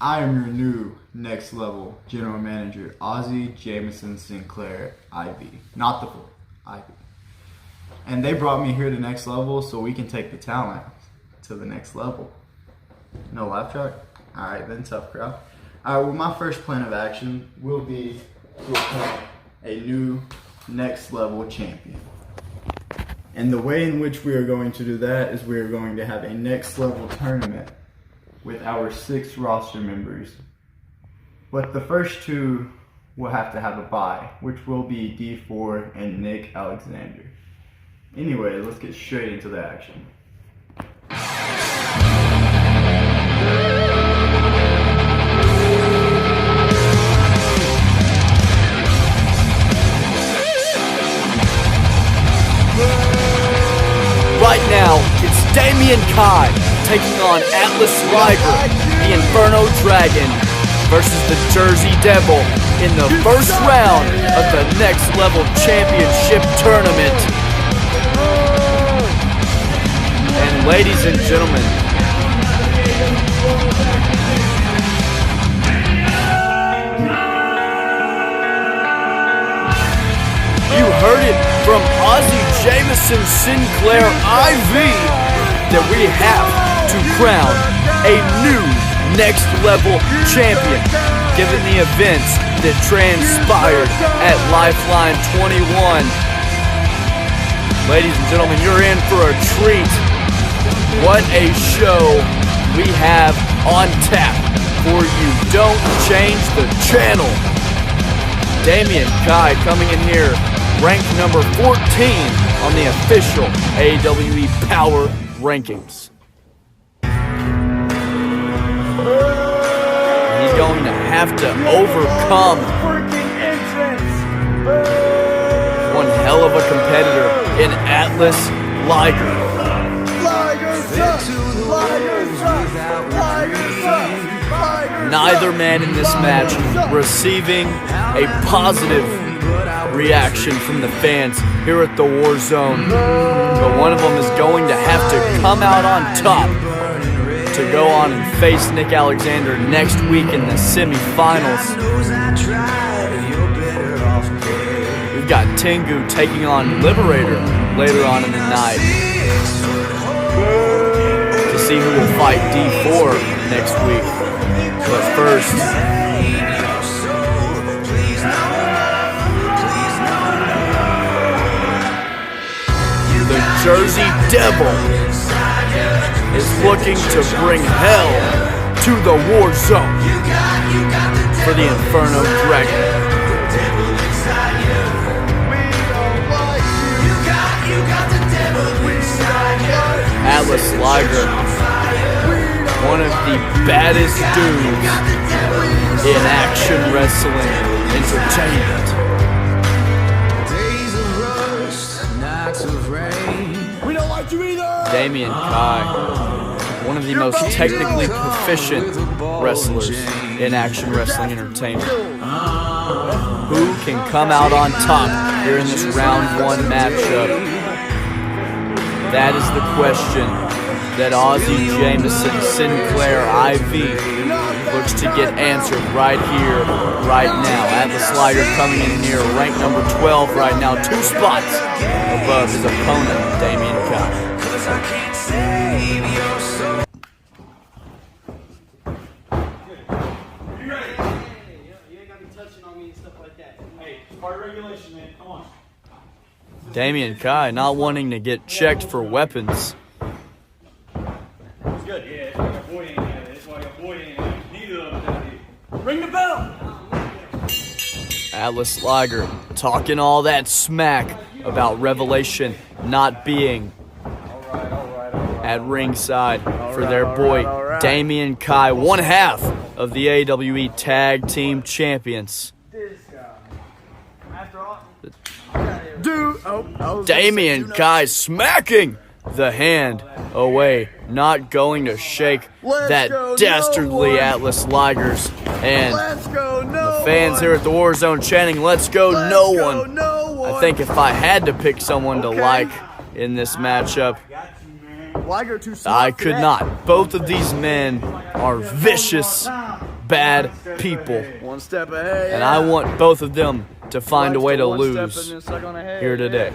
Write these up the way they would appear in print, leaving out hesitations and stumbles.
I am your new next level general manager, Ozzy Jaymison Sinclair IV. Not the full, IV. And they brought me here to next level so we can take the talent to the next level. No laugh track? Alright then, tough crowd. Alright, well my first plan of action will be to appoint a new next level champion. And the way in which we are going to do that is we are going to have a next level tournament with our 6 roster members. But the first 2 will have to have a bye, which will be D4 and Nick Alexander. Anyway, let's get straight into the action. Right now, it's Damian taking on Atlas Liger, the Inferno Dragon, versus the Jersey Devil in the first round of the Next Level Championship Tournament. And ladies and gentlemen, you heard it from Ozzy Jaymison Sinclair IV that we have to crown a new next level champion, given the events that transpired at Lifeline 21. Ladies and gentlemen, you're in for a treat. What a show we have on tap for you. Don't change the channel. Damian coming in here, ranked number 14 on the official AWE Power Rankings. He's going to have to overcome one hell of a competitor in Atlas Liger. Neither man in this match receiving a positive reaction from the fans here at the War Zone, but one of them is going to have to come out on top to go on and face Nick Alexander next week in the semifinals. We've got Tengu taking on Liberator later on in the night to see who will fight D4 next week. But first, the Jersey Devil is looking to bring hell to the War Zone for the Inferno Dragon. Atlas Liger, one of the baddest dudes in action wrestling entertainment. Damian one of the most technically proficient wrestlers in action wrestling entertainment. Who can come out on top here in this round 1 matchup? That is the question that Ozzy Jaymison Sinclair IV looks to get answered right here, right now. Atlas Liger coming in here, ranked number 12 right now, 2 spots above his opponent, Damian Damian not wanting to get checked for weapons. Ring the bell! Atlas Liger talking all that smack about Revelation not being at ringside for their boy Damian one half of the AWE Tag Team Champions. Damian smacking the hand away, not going to shake that dastardly Atlas Liger's hand. The fans here at the War Zone chanting, "Let's go, no one." I think if I had to pick someone to like in this matchup, I could not. Both of these men are vicious bad people. One step ahead. And I want both of them to find a way to lose here today.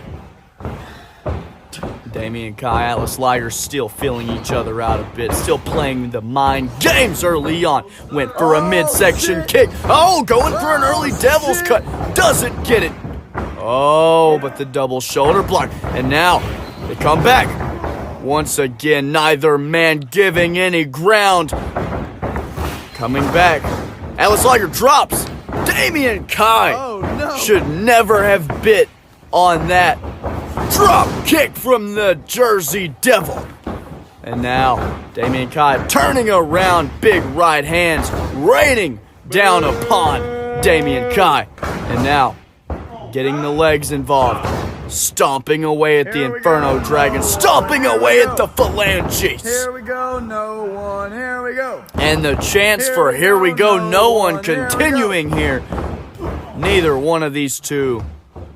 Damian Kai, Atlas Liger still feeling each other out a bit. Still playing the mind games early on. Went for a midsection kick. Oh, going for an early devil's cut. Doesn't get it. Oh, but the double shoulder block. And now they come back. Once again, neither man giving any ground. Coming back. Atlas Liger drops. Damian Kai should never have bit on that drop kick from the Jersey Devil. And now, Damian Kai turning around, big right hands raining down upon Damian Kai. And now, getting the legs involved, stomping away at the Inferno Dragon, stomping away at the phalanges. Here we go, no one, here we go. And the chance for here we go, no one continuing here. Neither one of these two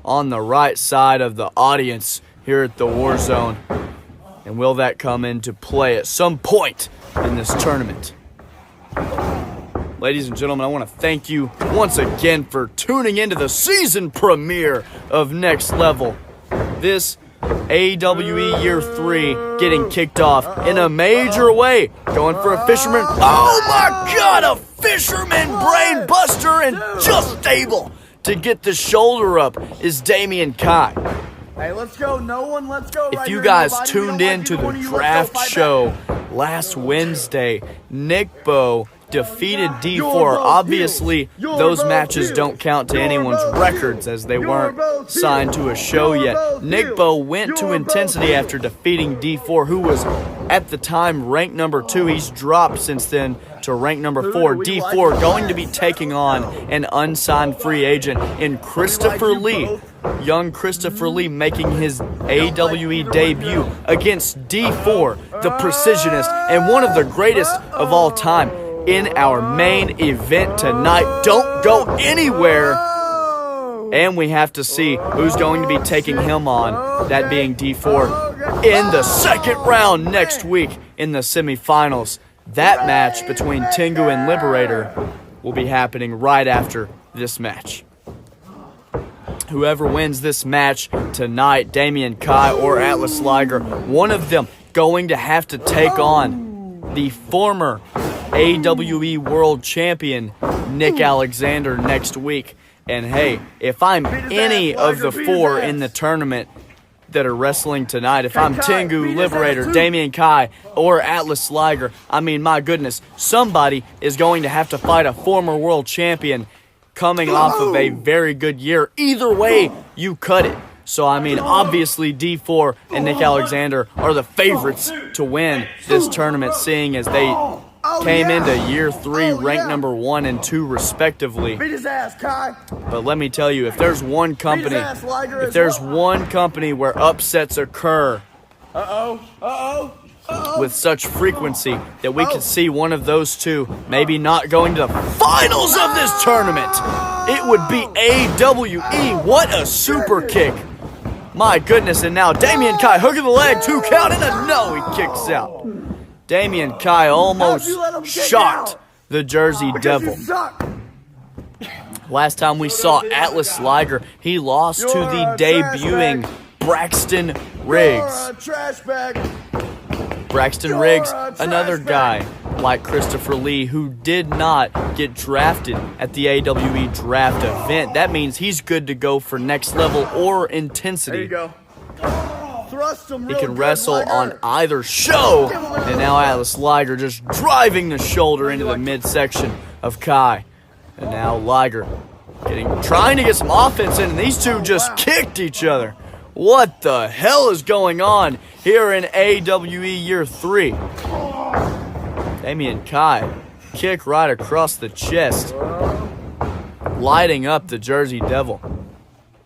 on the right side of the audience here at the War Zone. And will that come into play at some point in this tournament? Ladies and gentlemen, I want to thank you once again for tuning into the season premiere of Next Level. This AWE Year 3 getting kicked off in a major way. Going for a fisherman. Oh my God, a fisherman brain buster, and just able to get the shoulder up is Damian Kai. Hey, let's go. No one, let's go. If you guys tuned in to the draft show last Wednesday, Nick Bo defeated D4. Obviously, those matches don't count to anyone's records as they weren't signed to a show yet. Nick Bo went to Intensity after defeating D4, who was at the time ranked number 2. He's dropped since then to rank number 4. D4 going to be taking on an unsigned free agent in Krystofer Lee. Young Krystofer Lee making his AWE debut against D4, the Precisionist, and one of the greatest of all time in our main event tonight. Don't go anywhere. And we have to see who's going to be taking him on, that being D4, in the second round next week in the semifinals. That match between Tengu and Liberator will be happening right after this match. Whoever wins this match tonight, Damian Kai or Atlas Liger, one of them going to have to take on the former AWE World Champion Nick Alexander next week. And hey, if I'm any of the four in the tournament that are wrestling tonight, if I'm Tengu, Liberator, Damian Kai, or Atlas Liger, I mean, my goodness, somebody is going to have to fight a former world champion coming off of a very good year. Either way, you cut it. So, I mean, obviously D4 and Nick Alexander are the favorites to win this tournament, seeing as they came into year 3 ranked number 1 and 2 respectively. Beat his ass, Kai. But let me tell you, if there's one company where upsets occur with such frequency that we could see one of those two maybe not going to the finals of this tournament, it would be AWE. What a super kick. My goodness, and now Damian Kai hooking the leg, 2 count, and a no, he kicks out. Damian Kai almost shocked the Jersey Devil. Last time we saw Atlas Liger, he lost to the debuting Braxton Riggs. Braxton Riggs, another guy like Krystofer Lee who did not get drafted at the AWE draft event. That means he's good to go for Next Level or Intensity. There you go. He can wrestle on either show. And now Atlas Liger just driving the shoulder into the midsection of Kai. And now Liger trying to get some offense in, and these two just kicked each other. What the hell is going on here in AWE Year 3? Damian Kai, kick right across the chest, lighting up the Jersey Devil.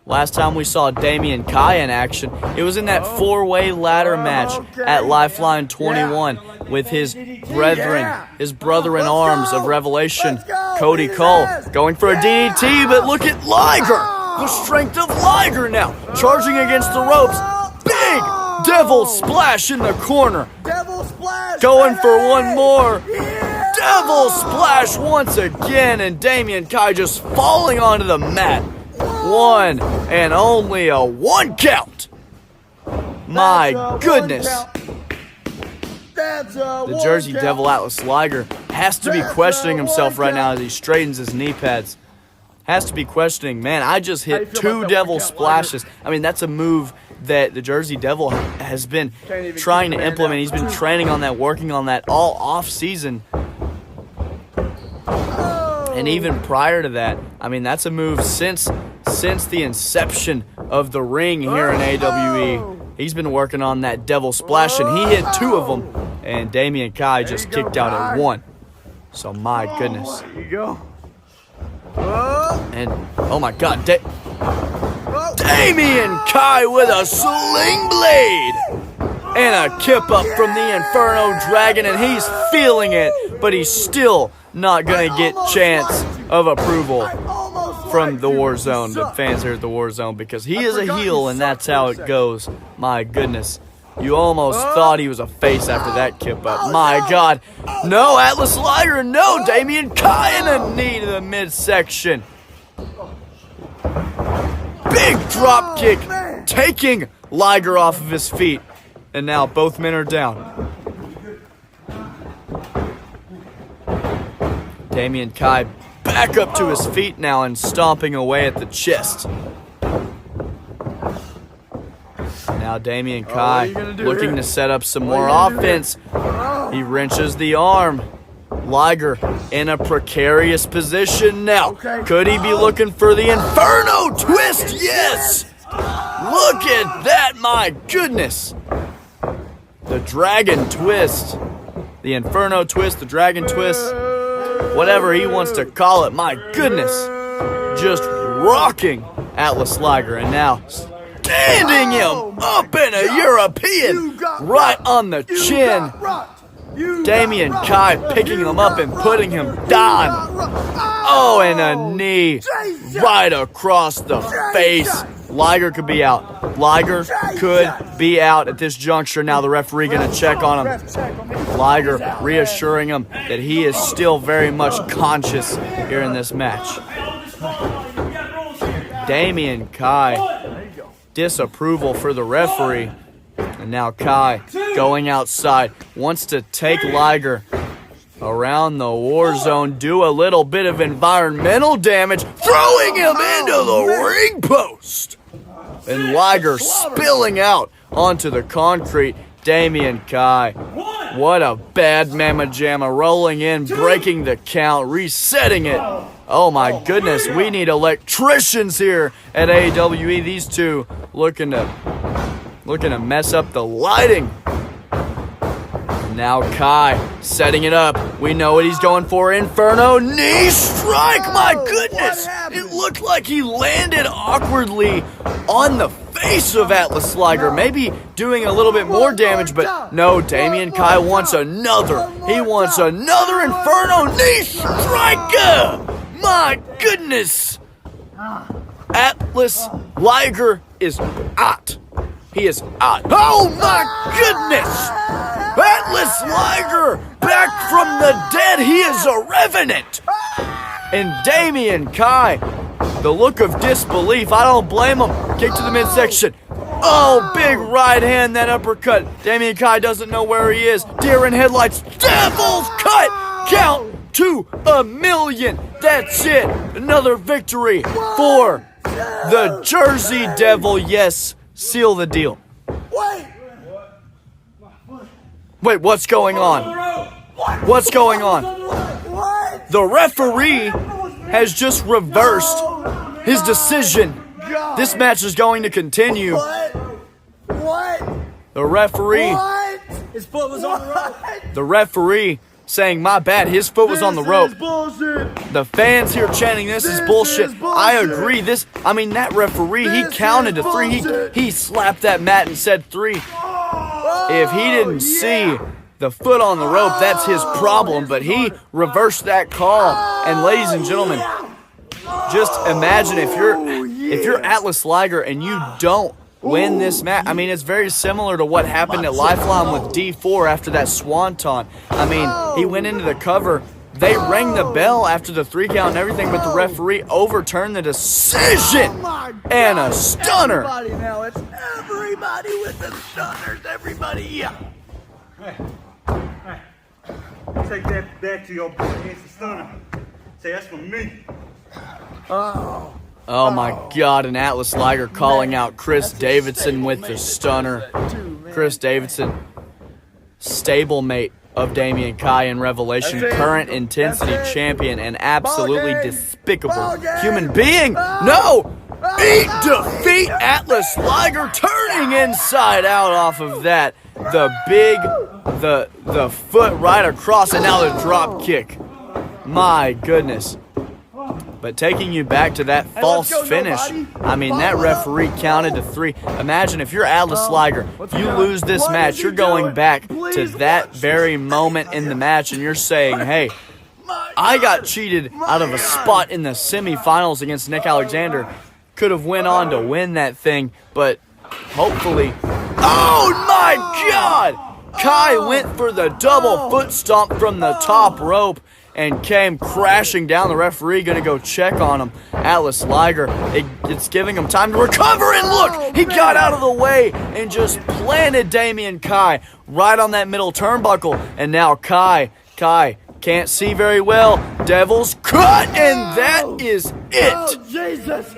Last time we saw Damian Kai in action, it was in that 4-way ladder match at Lifeline 21 with his brethren, his brother-in-arms of Revelation, Cody Cole, going for a DDT, but look at Liger! The strength of Liger now, charging against the ropes. Big devil splash in the corner. Devil splash. Going for one more. Devil splash once again, and Damian Kai just falling onto the mat. One and only a 1 count. My goodness. The Jersey Devil Atlas Liger has to be questioning himself right now as he straightens his knee pads. Has to be questioning, man, I just hit 2 devil splashes. I mean, that's a move that the Jersey Devil has been trying to implement. He's been training on that, working on that all off season. And even prior to that, I mean, that's a move since the inception of the ring here in AWE. He's been working on that devil splash, and he hit 2 of them. And Damian Kai just kicked out at 1. So, my goodness. There you go. And, oh my God, Damian Kai with a sling blade! And a kip up from the Inferno Dragon, and he's feeling it, but he's still not going to get chance of approval from the War Zone, the fans here at the War Zone, because he is a heel, and that's how it goes. My goodness. You almost thought he was a face after that kip up. My God. No, Atlas Liger. No, Damian Kai and a knee to the midsection. Big drop kick, taking Liger off of his feet. And now both men are down. Damian Kai back up to his feet now and stomping away at the chest. Now Damian Kai looking to set up some more offense. He wrenches the arm. Liger in a precarious position now. Could he be looking for the Inferno twist? Yes! Look at that, my goodness! The Dragon twist. The Inferno twist, the Dragon twist. Whatever he wants to call it, my goodness. Just rocking Atlas Liger, and now standing him up in a European right on the chin. Damian Kai picking him up and putting him down. Oh, and a knee right across the face. Liger could be out. Liger could be out at this juncture. Now the referee going to check on him. Liger reassuring him that he is still very much conscious here in this match. Damian Kai, disapproval for the referee. And now Kai going outside, wants to take Liger around the War Zone, do a little bit of environmental damage, throwing him into the ring post. And Liger spilling out onto the concrete. Damian Kai, what a bad mamma jamma, rolling in, breaking the count, resetting it. Oh my goodness, we need electricians here at AWE. These two looking to mess up the lighting. Now Kai setting it up. We know what he's going for. Inferno knee strike. My goodness. It looked like he landed awkwardly on the face of Atlas Liger. Maybe doing a little bit more damage, but no, Damian Kai wants another. He wants another Inferno knee strike. My goodness. Atlas Liger is out. He is out. Oh my goodness! Atlas Liger back from the dead. He is a revenant. And Damian Kai, the look of disbelief. I don't blame him. Kick to the midsection. Oh, big right hand, that uppercut. Damian Kai doesn't know where he is. Deer in headlights. Devil's cut. Count to 1,000,000. That's it. Another victory for the Jersey Devil. Yes. Seal the deal. Wait, what's going on? What's going on? The referee has just reversed his decision. This match is going to continue. The referee. His foot was on the rope. The referee saying, my bad, his foot was on the rope. The fans here chanting, this is bullshit. I agree. That referee, he counted to 3. He slapped that mat and said 3. If he didn't see the foot on the rope, that's his problem. But he reversed that call. And ladies and gentlemen, just imagine if you're Atlas Liger and you don't win this match. It's very similar to what happened at Lifeline with D4 after that Swanton. He went into the cover They rang the bell after the 3 count and everything, but the referee overturned the decision. And a stunner. Everybody now, it's everybody with the stunners, everybody, yeah. Hey, take that back to your boy. It's a stunner. Say that's for me. Oh my God, and Atlas Liger calling out Chris Davidson with the stunner. Chris Davidson, stablemate of Damian Kai in Revelation, current intensity champion, and absolutely despicable human being. No! Eat defeat Atlas Liger, turning inside out off of that. The foot right across, and now the drop kick. My goodness. But taking you back to that false finish, I mean, that referee counted to 3. Imagine if you're Atlas Liger, you lose this match, you're going back to that very moment in the match, and you're saying, hey, I got cheated out of a spot in the semifinals against Nick Alexander. Could have went on to win that thing, but hopefully... Oh my God! Kai went for the double foot stomp from the top rope and came crashing down. The referee going to go check on him. Atlas Liger, it's giving him time to recover, and look, he got out of the way and just planted Damian Kai right on that middle turnbuckle. And now Kai can't see very well. Devil's cut, and that is it. Oh, Jesus.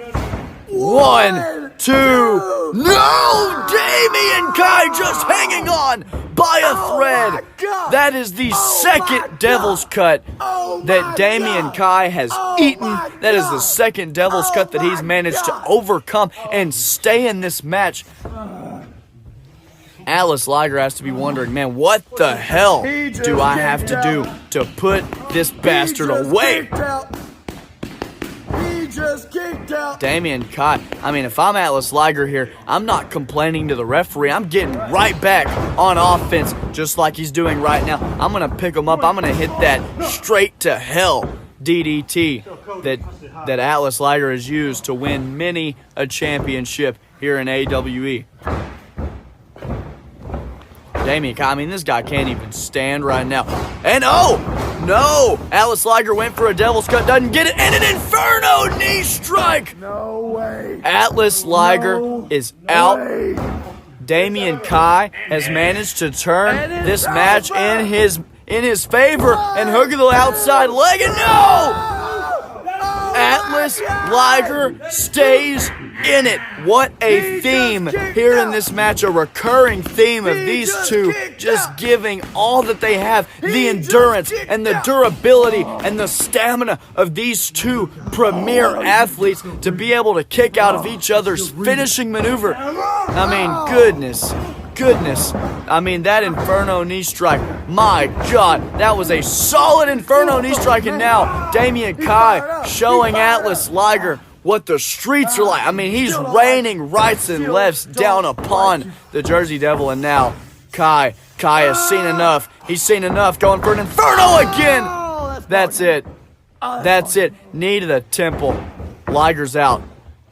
1, 2, no! Damian Kai just hanging on by a thread. That is the second Devil's Cut that Damian Kai has eaten. That is the second Devil's Cut that he's managed to overcome and stay in this match. Atlas Liger has to be wondering, man, what the hell do I have to do to put this bastard away? Just kicked out. Damian Kai, I mean, if I'm Atlas Liger here, I'm not complaining to the referee. I'm getting right back on offense just like he's doing right now. I'm going to pick him up. I'm going to hit that straight to hell DDT that Atlas Liger has used to win many a championship here in AWE. Damian Kai, I mean, this guy can't even stand right now. And no! Atlas Liger went for a Devil's Cut, doesn't get it, and an Inferno knee strike! No way. Atlas Liger is out. Damian Kai has managed to turn this match in his favor and hook the outside leg, and no! Atlas Liger stays in it. What a theme here in this match, a recurring theme of these two just giving all that they have, the endurance and the durability and the stamina of these two premier athletes to be able to kick out of each other's finishing maneuver. I mean, goodness. I mean, that Inferno knee strike, my God, that was a solid Inferno knee strike, and now Damian Kai showing Atlas Liger what the streets are like. I mean, he's raining rights and lefts down upon the Jersey Devil, and now Kai has seen enough. He's seen enough, going for an Inferno again. That's it. Knee to the temple. Liger's out.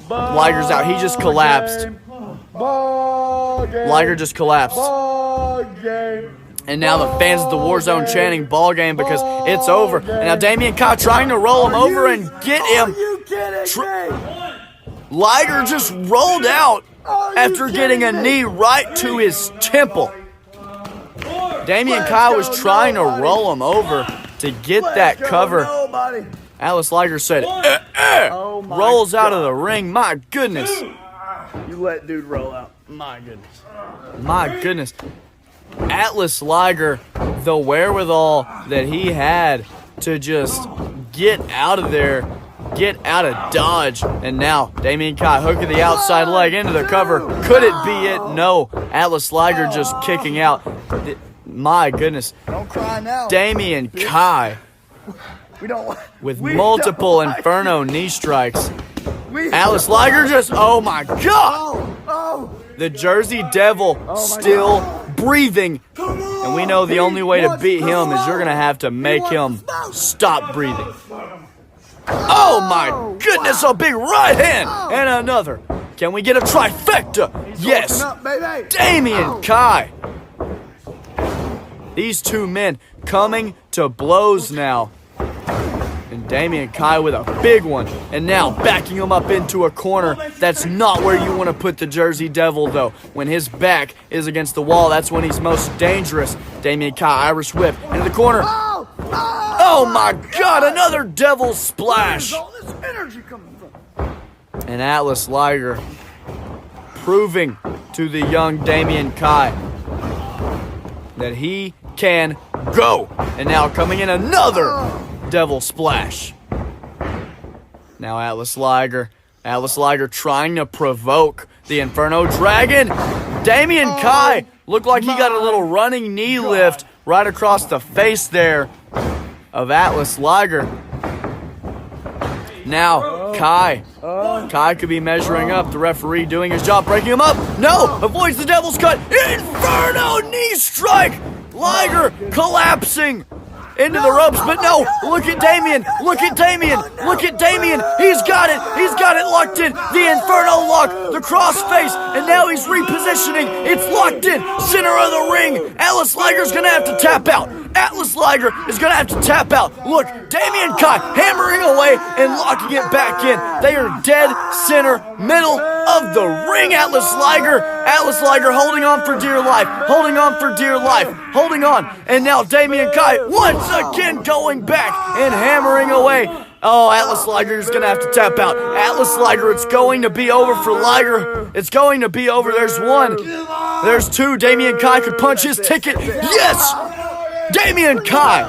He just collapsed. Liger just collapsed. And now the fans of the Warzone chanting ball game because it's over. And now Damian Kai trying to roll him over and get him. Liger just rolled out after getting a knee right to his temple. Damian Kai was trying to roll him over to get that cover. Atlas Liger said, rolls out of the ring. My goodness. You let dude roll out. My goodness. Atlas Liger, the wherewithal that he had to just get out of there, get out of Dodge. And now Damian Kai hooking the outside leg into the cover. Could it be it? No. Atlas Liger just kicking out. My goodness. Don't cry now. Damian Kai with multiple Inferno knee strikes. Atlas Liger just, oh my God! The Jersey Devil still breathing. And we know the only way to beat him is you're going to have to make him stop breathing. Oh my goodness, a big right hand and another. Can we get a trifecta? Yes. Damian Kai. These two men coming to blows now. Damian Kai with a big one. And now backing him up into a corner. That's not where you want to put the Jersey Devil, though. When his back is against the wall, that's when he's most dangerous. Damian Kai, Irish whip into the corner. Oh my God, another Devil Splash. Where's all this energy coming from? And Atlas Liger proving to the young Damian Kai that he can go. And now coming in another Devil Splash. Now Atlas Liger trying to provoke the Inferno Dragon. Damian Kai looked like he got a little running knee lift right across the face there of Atlas Liger. Now Kai could be measuring up. The referee doing his job, breaking him up. No, avoids the Devil's Cut. Inferno knee strike. Liger collapsing into the ropes, but no, look at Damian, look at Damian, look at Damian, he's got it locked in, the Inferno lock, the crossface, and now he's repositioning, it's locked in, center of the ring, Atlas Liger's gonna have to tap out, look, Damian Kai hammering away and locking it back in, they are dead center, middle of the ring, Atlas Liger holding on for dear life, holding on, and now Damian Kai once again going back and hammering away. Oh, Atlas Liger is going to have to tap out. Atlas Liger, it's going to be over for Liger. It's going to be over. There's one. There's two. Damian Kai could punch his ticket. Yes! Damian Kai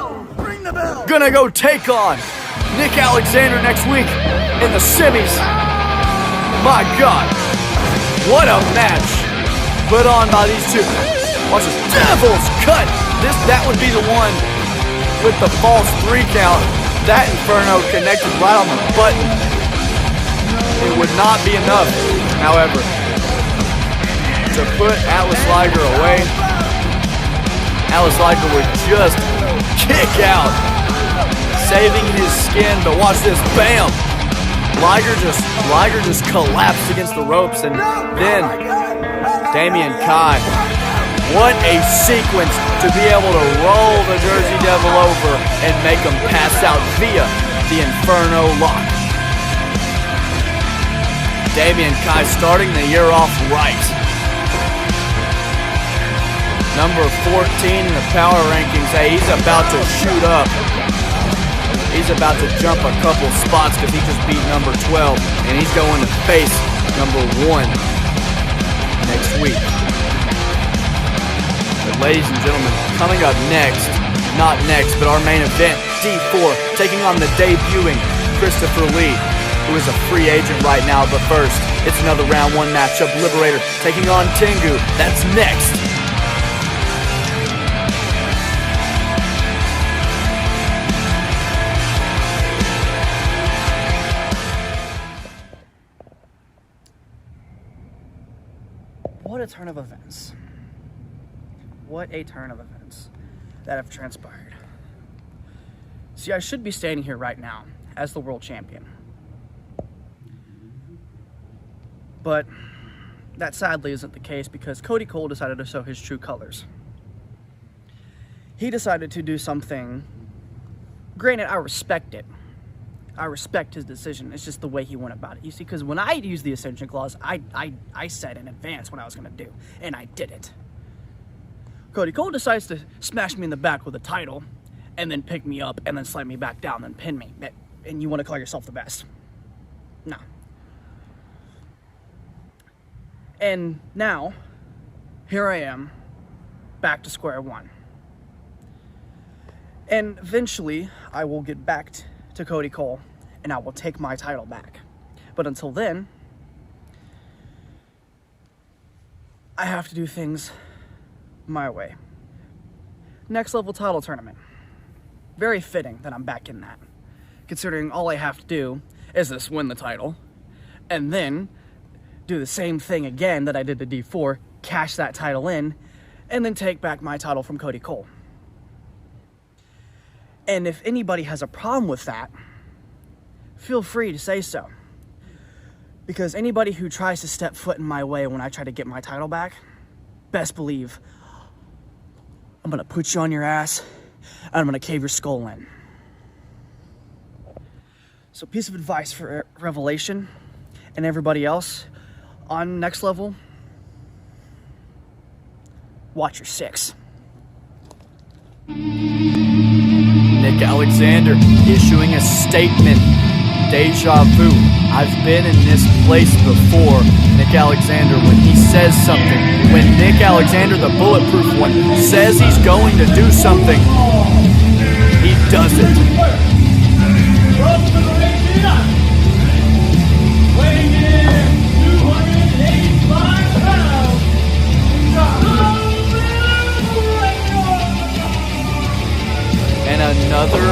gonna go take on Nick Alexander next week in the semis. My God. What a match put on by these two. Watch this. Devil's Cut. That would be the one with the false 3 count. That Inferno connected right on the button. It would not be enough, however, to put Atlas Liger away. Atlas Liger would just kick out, saving his skin, but watch this, bam! Liger just collapsed against the ropes, and then Damian Kai. What a sequence to be able to roll the Jersey Devil over and make him pass out via the Inferno lock. Damian Kai starting the year off right. Number 14 in the power rankings. Hey, he's about to shoot up. He's about to jump a couple spots because he just beat number 12. And he's going to face number 1 next week. But ladies and gentlemen, coming up next, not next, but our main event, D4, taking on the debuting Krystofer Lee, who is a free agent right now. But first, it's another round 1 matchup. Liberator taking on Tengu. That's next. What a turn of events. What a turn of events that have transpired. See, I should be standing here right now as the world champion. But that sadly isn't the case because Cody Cole decided to show his true colors. He decided to do something, granted, I respect it. I respect his decision. It's just the way he went about it. You see, because when I used the Ascension Clause, I said in advance what I was going to do, and I did it. Cody Cole decides to smash me in the back with a title, and then pick me up, and then slam me back down, and pin me. And you want to call yourself the best? No. And now, here I am, back to square one. And eventually, I will get back to Cody Cole, and I will take my title back. But until then, I have to do things my way. Next level title tournament. Very fitting that I'm back in that, considering all I have to do is just win the title, and then do the same thing again that I did to D4, cash that title in, and then take back my title from Cody Cole. And if anybody has a problem with that, feel free to say so. Because anybody who tries to step foot in my way when I try to get my title back, best believe I'm gonna put you on your ass and I'm gonna cave your skull in. So piece of advice for Revelation and everybody else on Next Level, watch your 6. Nick Alexander issuing a statement. Deja vu. I've been in this place before. Nick Alexander, when he says something, when Nick Alexander, the bulletproof one, says he's going to do something, he does it. And another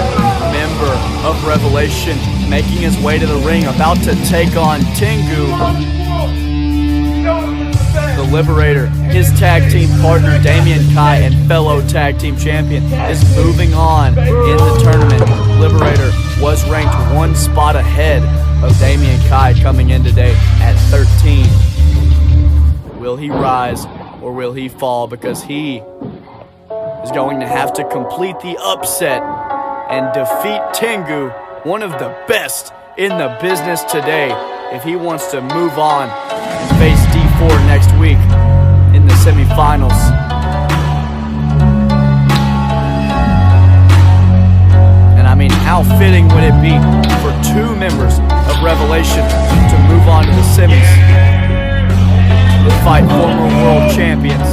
member of Revelation making his way to the ring, about to take on Tengu, the Liberator. His tag team partner, Damian Kai, and fellow tag team champion, is moving on in the tournament. Liberator was ranked one spot ahead of Damian Kai coming in today at 13. Will he rise or will he fall? Because he is going to have to complete the upset and defeat Tengu, one of the best in the business today, if he wants to move on and face D4 next week in the semifinals. And I mean, how fitting would it be for two members of Revelation to move on to the semis and fight former world champions?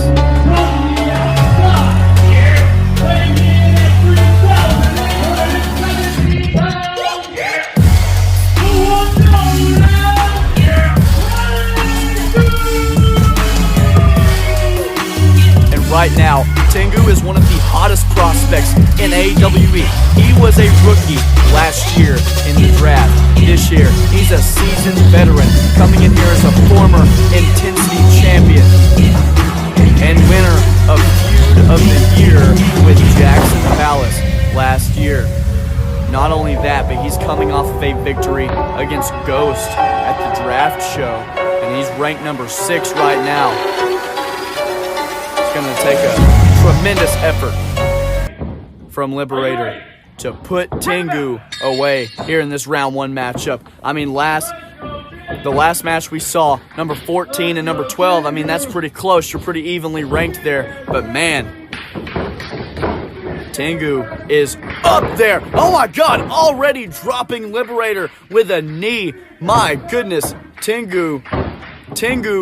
Right now, Tengu is one of the hottest prospects in AWE. He was a rookie last year in the draft. This year, he's a seasoned veteran, coming in here as a former Intensity champion and winner of Feud of the Year with Jackson Palace last year. Not only that, but he's coming off of a victory against Ghost at the draft show, and he's ranked number 6 right now. It's going to take a tremendous effort from Liberator to put Tengu away here in this round 1 matchup. I mean, the last match we saw, number 14 and number 12, I mean, that's pretty close. You're pretty evenly ranked there. But man, Tengu is up there. Oh my God, already dropping Liberator with a knee. My goodness, Tengu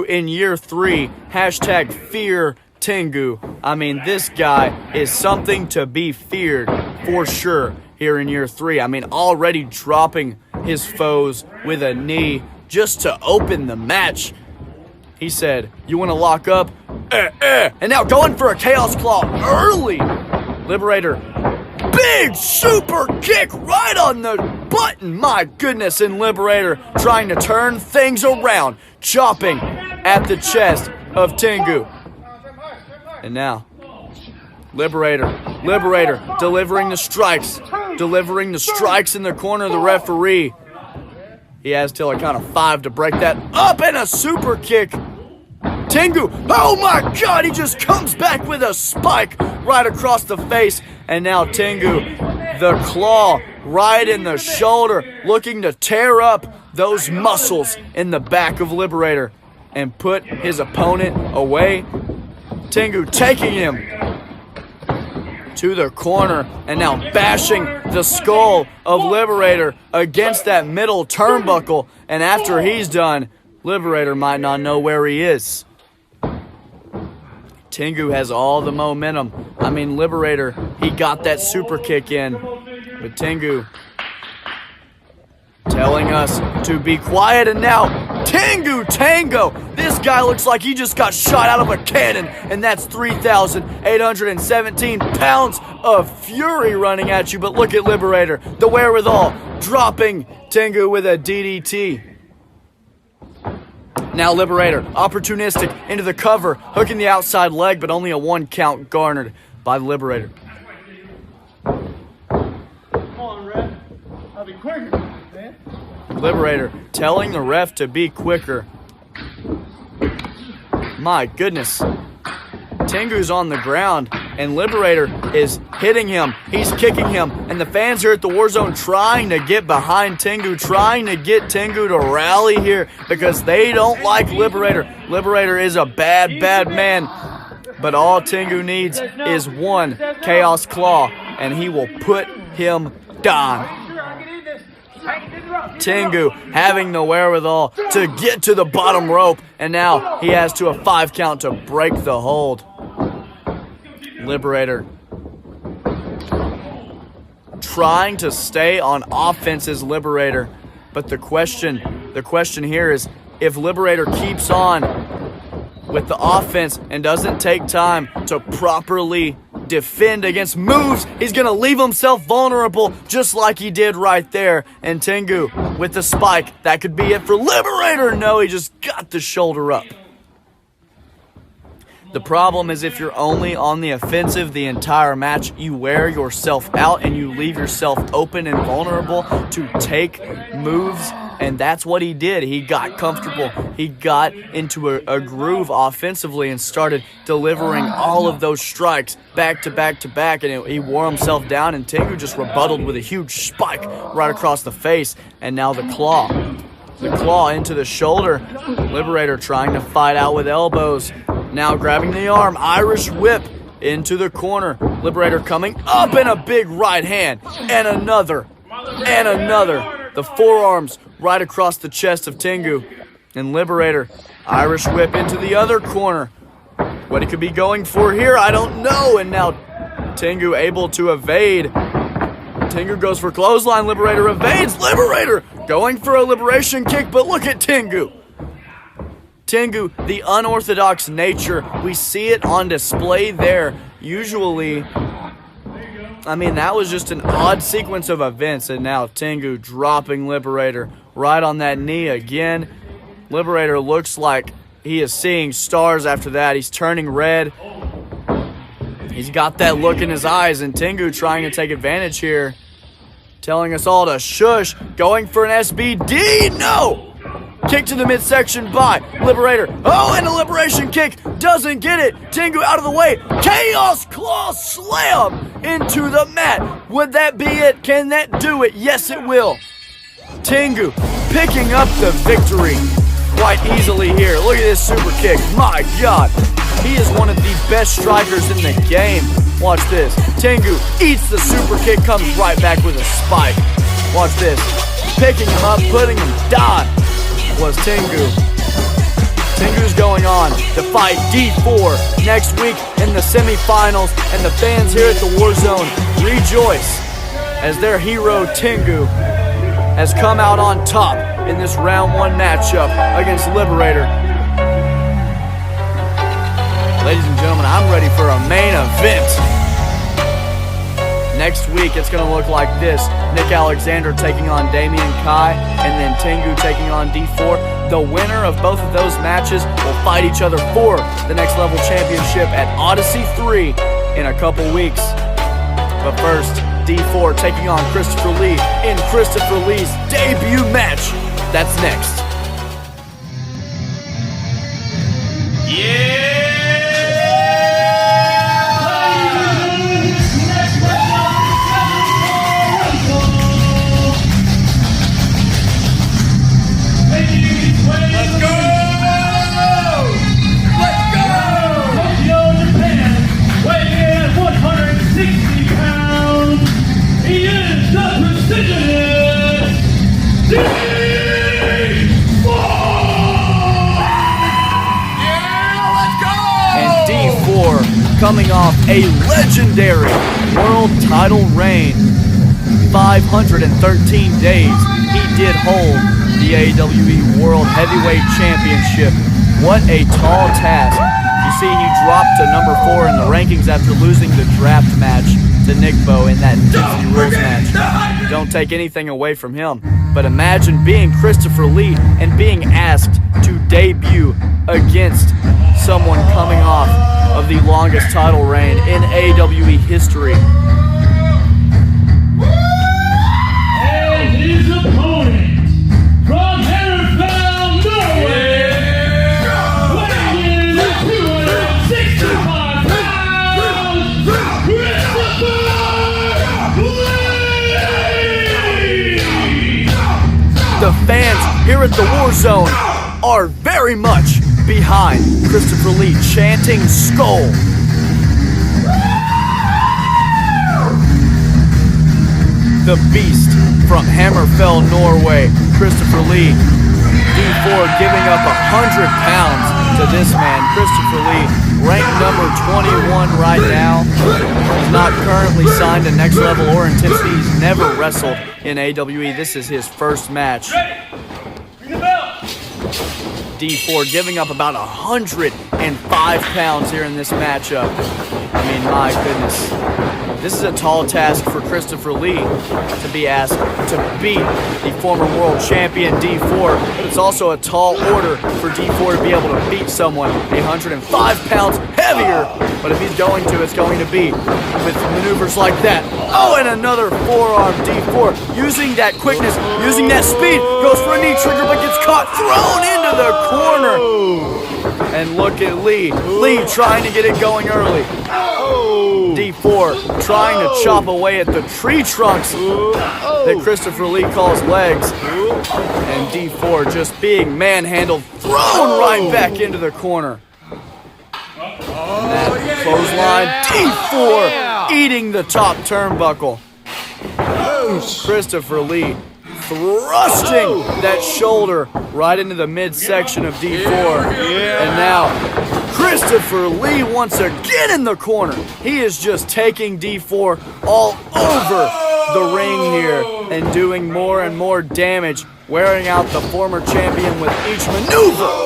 in year 3, hashtag fear Tengu. I mean, this guy is something to be feared for sure here in year 3. I mean, already dropping his foes with a knee just to open the match. He said, you want to lock up? And now going for a Chaos Claw early. Liberator, big super kick right on the button. My goodness, and Liberator trying to turn things around, chopping at the chest of Tengu. And now, Liberator delivering the strikes in the corner of the referee. He has till a count of 5 to break that up, and a super kick. Tengu, oh my God, he just comes back with a spike right across the face. And now Tengu, the claw right in the shoulder, looking to tear up those muscles in the back of Liberator and put his opponent away. Tengu taking him to the corner and now bashing the skull of Liberator against that middle turnbuckle. And after he's done, Liberator might not know where he is. Tengu has all the momentum. I mean, Liberator, he got that super kick in. But Tengu telling us to be quiet, and now Tengu Tango. This guy looks like he just got shot out of a cannon, and that's 3,817 pounds of fury running at you. But look at Liberator, the wherewithal, dropping Tengu with a DDT. Now Liberator, opportunistic into the cover, hooking the outside leg, but only a 1 count garnered by the Liberator. Come on, Red. I'll be quicker, man. Liberator telling the ref to be quicker. My goodness. Tengu's on the ground, and Liberator is hitting him. He's kicking him, and the fans here at the Warzone trying to get behind Tengu, trying to get Tengu to rally here because they don't like Liberator. Liberator is a bad, bad man, but all Tengu needs is one Chaos Claw, and he will put him down. Tengu having the wherewithal to get to the bottom rope, and now he has to a 5 count to break the hold. Liberator trying to stay on offense is Liberator, but the question here is, if Liberator keeps on with the offense and doesn't take time to properly defend against moves, he's gonna leave himself vulnerable just like he did right there. And Tengu with the spike, that could be it for Liberator. No, he just got the shoulder up. The problem is, if you're only on the offensive the entire match, you wear yourself out and you leave yourself open and vulnerable to take moves, and that's what he did. He got comfortable. He got into a groove offensively and started delivering all of those strikes back to back to back, and he wore himself down, and Tengu just rebutted with a huge spike right across the face, and now the claw. The claw into the shoulder. Liberator trying to fight out with elbows. Now grabbing the arm. Irish whip into the corner. Liberator coming up in a big right hand. And another. And another. The forearms right across the chest of Tengu. And Liberator. Irish whip into the other corner. What he could be going for here, I don't know. And now Tengu able to evade. Tengu goes for clothesline. Liberator evades. Liberator going for a liberation kick, but look at Tengu. Tengu, the unorthodox nature, we see it on display there. Usually, I mean, that was just an odd sequence of events, and now Tengu dropping Liberator right on that knee again. Liberator looks like he is seeing stars after that. He's turning red. He's got that look in his eyes, and Tengu trying to take advantage here. Telling us all to shush. Going for an SBD. No! Kick to the midsection by Liberator. Oh, and a liberation kick. Doesn't get it. Tengu out of the way. Chaos Claw slam into the mat. Would that be it? Can that do it? Yes, it will. Tengu picking up the victory quite easily here. Look at this super kick. My God. He is one of the best strikers in the game. Watch this. Tengu eats the super kick, comes right back with a spike. Watch this. Picking him up, putting him down was Tengu. Tengu's going on to fight D4 next week in the semifinals, and the fans here at the Warzone rejoice as their hero Tengu has come out on top in this round 1 matchup against Liberator. Ladies and gentlemen, I'm ready for a main event. Next week, it's going to look like this. Nick Alexander taking on Damian Kai, and then Tengu taking on D4. The winner of both of those matches will fight each other for the Next Level Championship at Odyssey 3 in a couple weeks. But first, D4 taking on Krystofer Lee in Krystofer Lee's debut match. That's next. Yeah! Coming off a legendary world title reign, 513 days, he did hold the AWE World Heavyweight Championship. What a tall task. You see, he dropped to number 4 in the rankings after losing the draft match to Nick Bo in that Dixie Rules match. Don't take anything away from him, but imagine being Krystofer Lee and being asked to debut against someone coming off of the longest title reign in AWE history. And his opponent from Hereford, Norway, weighing in 265 pounds, the fans here at the War Zone are very much behind Krystofer Lee, chanting Skull. The beast from Hammerfell, Norway, Krystofer Lee. D4 giving up 100 pounds to this man. Krystofer Lee, ranked number 21 right now. He's not currently signed to Next Level or Intensity. He's never wrestled in AWE. This is his first match. D4 giving up about 105 pounds here in this matchup. I mean, my goodness. This is a tall task for Krystofer Lee to be asked to beat the former world champion D4, but it's also a tall order for D4 to be able to beat someone 105 pounds heavier. But if he's going to, it's going to be with maneuvers like that. Oh, and another forearm. D4 using that quickness, using that speed, goes for a knee trigger but gets caught, thrown into the corner. And look at Lee. Lee trying to get it going early. D4 trying to chop away at the tree trunks that Krystofer Lee calls legs. And D4 just being manhandled, thrown right back into the corner. And that clothesline, D4 eating the top turnbuckle. Krystofer Lee thrusting that shoulder right into the midsection of D4. And now Krystofer Lee once again in the corner. He is just taking D4 all over the ring here and doing more and more damage, wearing out the former champion with each maneuver.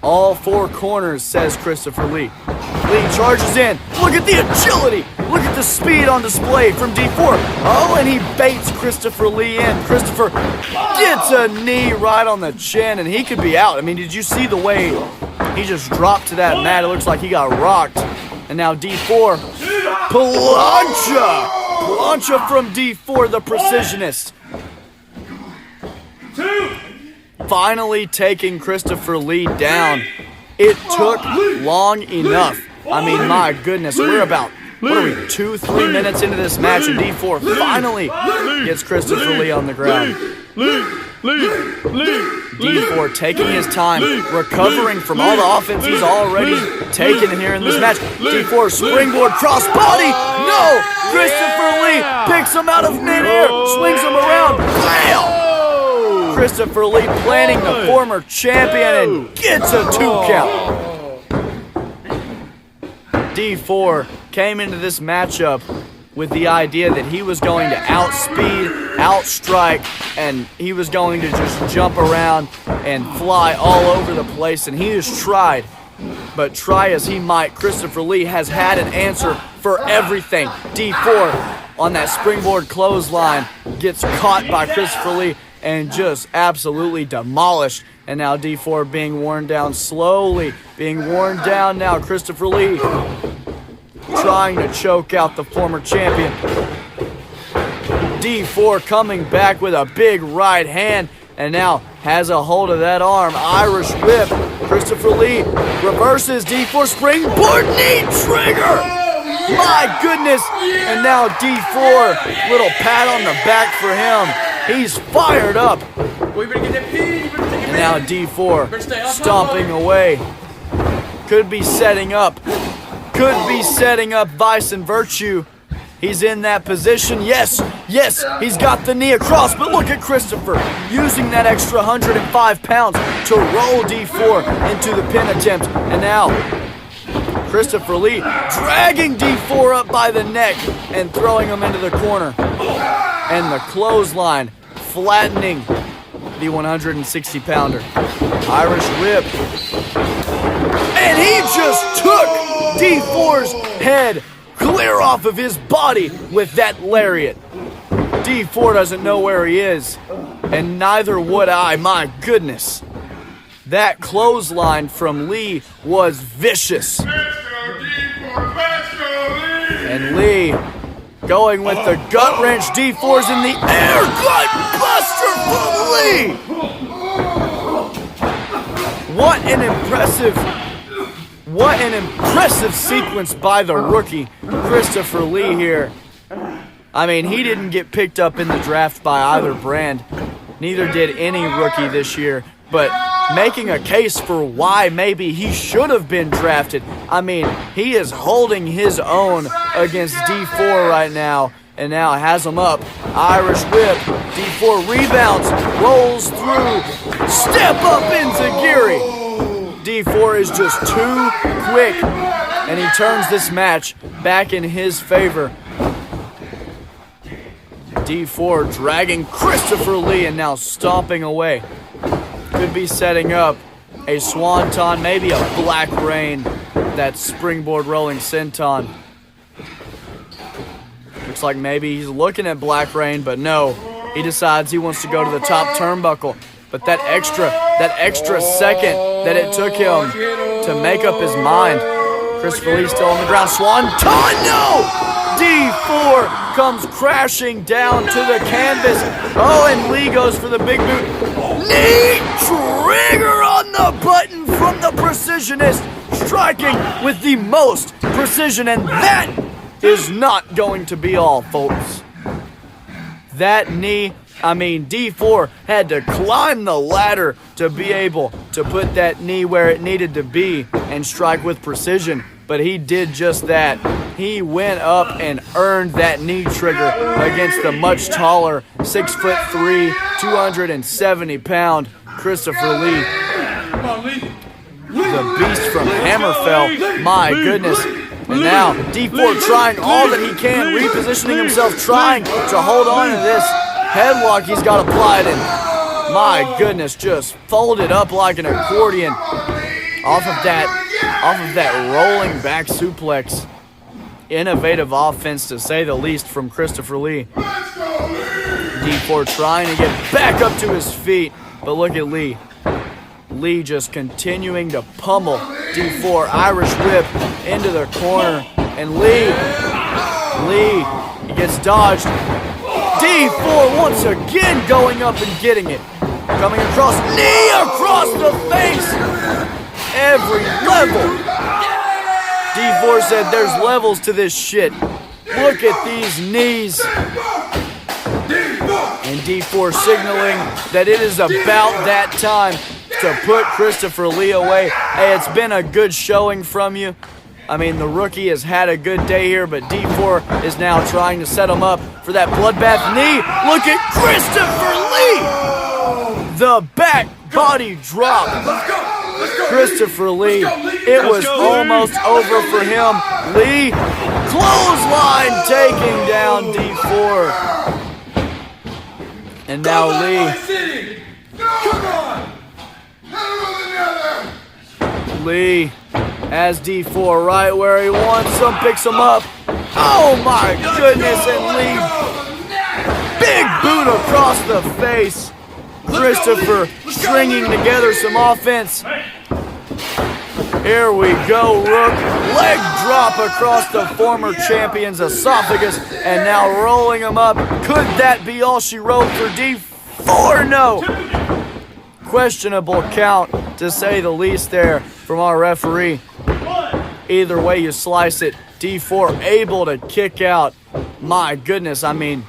All four corners, says Krystofer Lee. Lee charges in. Look at the agility. Look at the speed on display from D4. Oh, and he baits Krystofer Lee in. Krystofer gets a knee right on the chin, and he could be out. I mean, did you see the way he just dropped to that mat? It looks like he got rocked. And now D4, plancha! Plancha from D4, the precisionist. Finally taking Krystofer Lee down. It took long enough. I mean, my goodness, we're about, 2-3 minutes into this match, and D4 finally gets Krystofer Lee on the ground. D4 taking his time, recovering from all the offense he's already taken here in this match. D4 springboard crossbody. No! Krystofer Lee picks him out of midair, swings him around. Bam! Krystofer Lee planning the former champion and gets a 2 count. D4 came into this matchup with the idea that he was going to outspeed, outstrike, and he was going to just jump around and fly all over the place, and he has tried. But try as he might, Krystofer Lee has had an answer for everything. D4 on that springboard clothesline gets caught by Krystofer Lee and just absolutely demolished. And now D4 being worn down slowly, being worn down now. Krystofer Lee trying to choke out the former champion. D4 coming back with a big right hand and now has a hold of that arm. Irish whip. Krystofer Lee reverses. D4 springboard knee trigger. My goodness. And now D4, little pat on the back for him. He's fired up. And now D4 stomping away. Could be setting up. Could be setting up Vice and Virtue. He's in that position. Yes, he's got the knee across. But look at Krystofer using that extra 105 pounds to roll D4 into the pin attempt. And now Krystofer Lee dragging D4 up by the neck and throwing him into the corner. And the clothesline flattening the 160-pounder. Irish whip. And he just took D4's head clear off of his body with that lariat. D4 doesn't know where he is, and neither would I. My goodness. That clothesline from Lee was vicious. And Lee going with the gut wrench. D4's in the air. Gut buster from Lee. What an impressive sequence by the rookie, Krystofer Lee here. I mean, he didn't get picked up in the draft by either brand. Neither did any rookie this year. But making a case for why maybe he should have been drafted. I mean, he is holding his own against D4 right now. And now has him up. Irish whip. D4 rebounds. Rolls through. Step up enziguri. D4 is just too quick. And he turns this match back in his favor. D4 dragging Krystofer Lee and now stomping away. Could be setting up a swanton, maybe a black rain. That springboard rolling senton. Looks like maybe he's looking at black rain, but no. He decides he wants to go to the top turnbuckle. But that extra second that it took him to make up his mind. Krystofer Lee still on the ground. Swanton, no! D4 comes crashing down to the canvas. Oh, and Lee goes for the big boot. Knee trigger on the button from the precisionist. Striking with the most precision, and that is not going to be all, folks. That knee, I mean, D4 had to climb the ladder to be able to put that knee where it needed to be and strike with precision. But he did just that. He went up and earned that knee trigger against the much taller 6'3", 270-pound Krystofer Lee. The beast from Hammerfell, my goodness. And now D4 trying all that he can, repositioning himself, trying to hold on to this headlock he's got applied, and my goodness, just folded up like an accordion off of that rolling back suplex. Innovative offense, to say the least, from Krystofer Lee. D4 trying to get back up to his feet, but look at Lee. Lee just continuing to pummel D4. Irish whip into the corner, and Lee, he gets dodged. D4 once again going up and getting it. Coming across, knee across the face. Every level. D4 said there's levels to this shit. Look at these knees. And D4 signaling that it is about that time to put Krystofer Lee away. Hey, it's been a good showing from you. I mean, the rookie has had a good day here, but D4 is now trying to set him up for that bloodbath knee. Look at Krystofer Lee! The back body drop. Krystofer Lee, it was almost over for him. Lee, clothesline taking down D4. And now Lee has D4 right where he wants him, picks him up. Oh my goodness, and Lee, big boot across the face. Krystofer stringing together some offense. Here we go, Rook. Leg drop across the former champion's esophagus, and now rolling him up. Could that be all she wrote for D4? No. Questionable count, to say the least, there from our referee. Either way you slice it, D4 able to kick out. My goodness, I mean,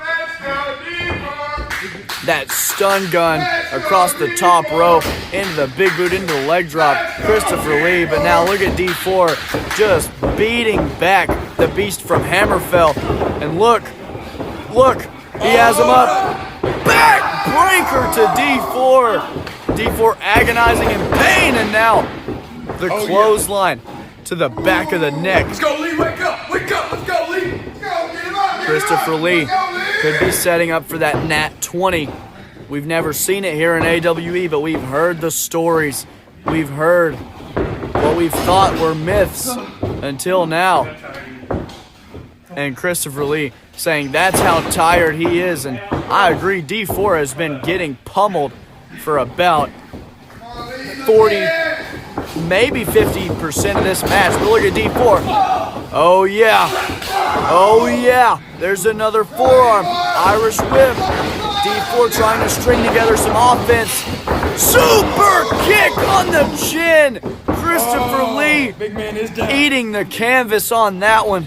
that stun gun across the top rope into the big boot, into the leg drop. Krystofer Lee, but now look at D4 just beating back the beast from Hammerfell. And look, he has him up. Back breaker to D4. D4 agonizing in pain, and now the clothesline to the back of the neck. Let's go, Lee, wake up, let's go, Lee. Let's go, get him out here. Krystofer Lee could be setting up for that Nat 20. We've never seen it here in AWE, but we've heard the stories. We've heard what we've thought were myths until now. And Krystofer Lee saying that's how tired he is, and I agree, D4 has been getting pummeled for about 40, maybe 50% of this match. But look at D4. Oh yeah, there's another forearm. Irish whip. D4 trying to string together some offense. Super kick on the chin. Krystofer Lee Big man is down. eating the canvas on that one.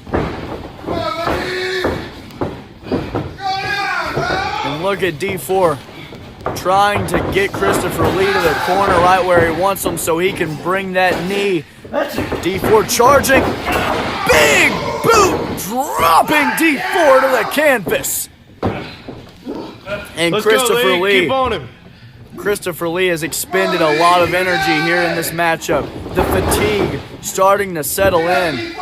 And look at D4 trying to get Krystofer Lee to the corner right where he wants him so he can bring that knee. D4 charging. Big boot dropping D4 to the canvas. And Krystofer Lee. Keep on him. Krystofer Lee has expended a lot of energy here in this matchup. The fatigue starting to settle in.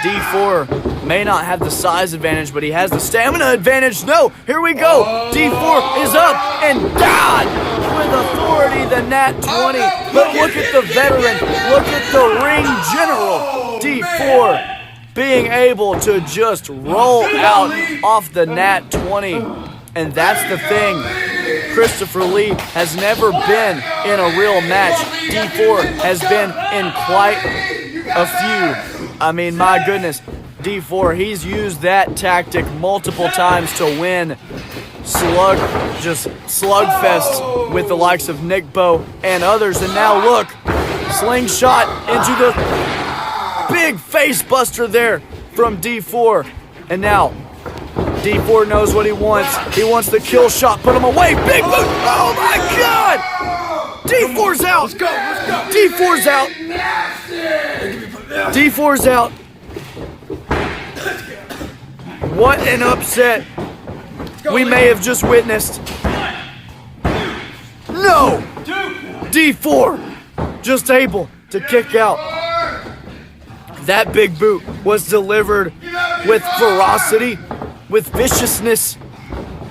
D4 may not have the size advantage, but he has the stamina advantage. No, here we go. D4 is up and down with authority, the nat 20. But look at the veteran. Look at the ring general. D4 being able to just roll out off the nat 20. And that's the thing. Krystofer Lee has never been in a real match. D4 has been in quite a few. I mean, my goodness. D4, he's used that tactic multiple times to win slugfests with the likes of Nick Bo and others. And now look, slingshot into the big face buster there from D4. And now D4 knows what he wants. He wants the kill shot. Put him away. Big boot. Oh my God. D4's out. Let's go. D4's out. D4's out. What an upset we may have just witnessed. No. D4 just able to kick out. That big boot was delivered with ferocity, with viciousness.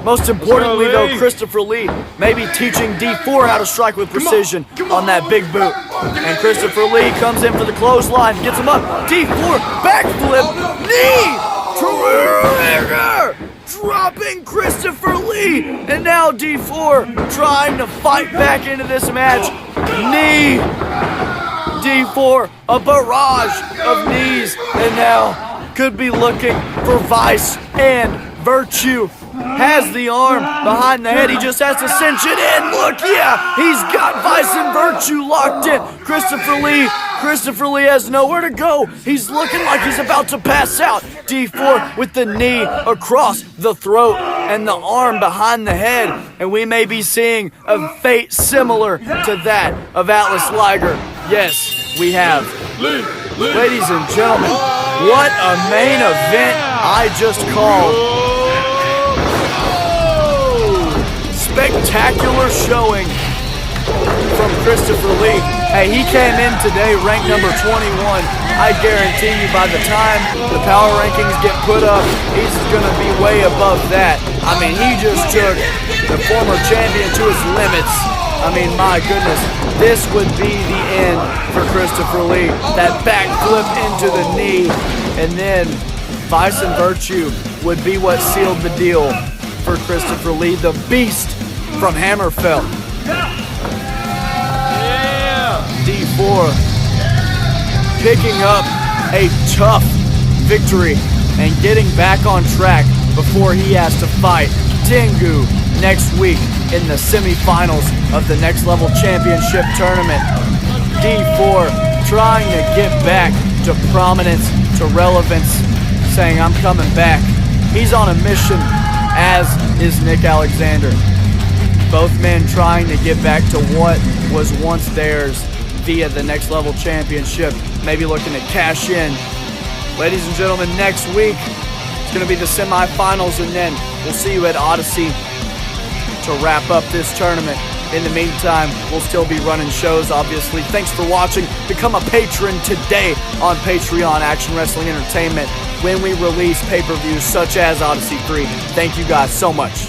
Most importantly, though, Krystofer Lee may be teaching D4 how to strike with precision on that big boot. And Krystofer Lee comes in for the clothesline, gets him up. D4, backflip, knee, trigger, dropping Krystofer Lee. And now D4 trying to fight back into this match. Knee. D4, a barrage of knees, and now could be looking for vice and virtue. Has the arm behind the head. He just has to cinch it in. Look, yeah, he's got vice and virtue locked in. Krystofer Lee has nowhere to go. He's looking like he's about to pass out. D4 with the knee across the throat and the arm behind the head. And we may be seeing a fate similar to that of Atlas Liger. Yes, we have. Ladies and gentlemen, what a main event I just called. Spectacular showing from Krystofer Lee. Hey, he came in today ranked number 21. I guarantee you by the time the power rankings get put up, he's going to be way above that. I mean, he just took the former champion to his limits. I mean, my goodness, this would be the end for Krystofer Lee. That backflip into the knee, and then vice and virtue would be what sealed the deal for Krystofer Lee, the beast from Hammerfell. D4 picking up a tough victory and getting back on track before he has to fight Tengu next week in the semifinals of the Next Level Championship Tournament. D4 trying to get back to prominence, to relevance, saying, I'm coming back. He's on a mission, as is Nick Alexander. Both men trying to get back to what was once theirs via the Next Level Championship, maybe looking to cash in. Ladies and gentlemen, next week it's going to be the semifinals, and then we'll see you at Odyssey to wrap up this tournament. In the meantime, we'll still be running shows, obviously. Thanks for watching. Become a patron today on Patreon Action Wrestling Entertainment when we release pay-per-views such as Odyssey 3. Thank you guys so much.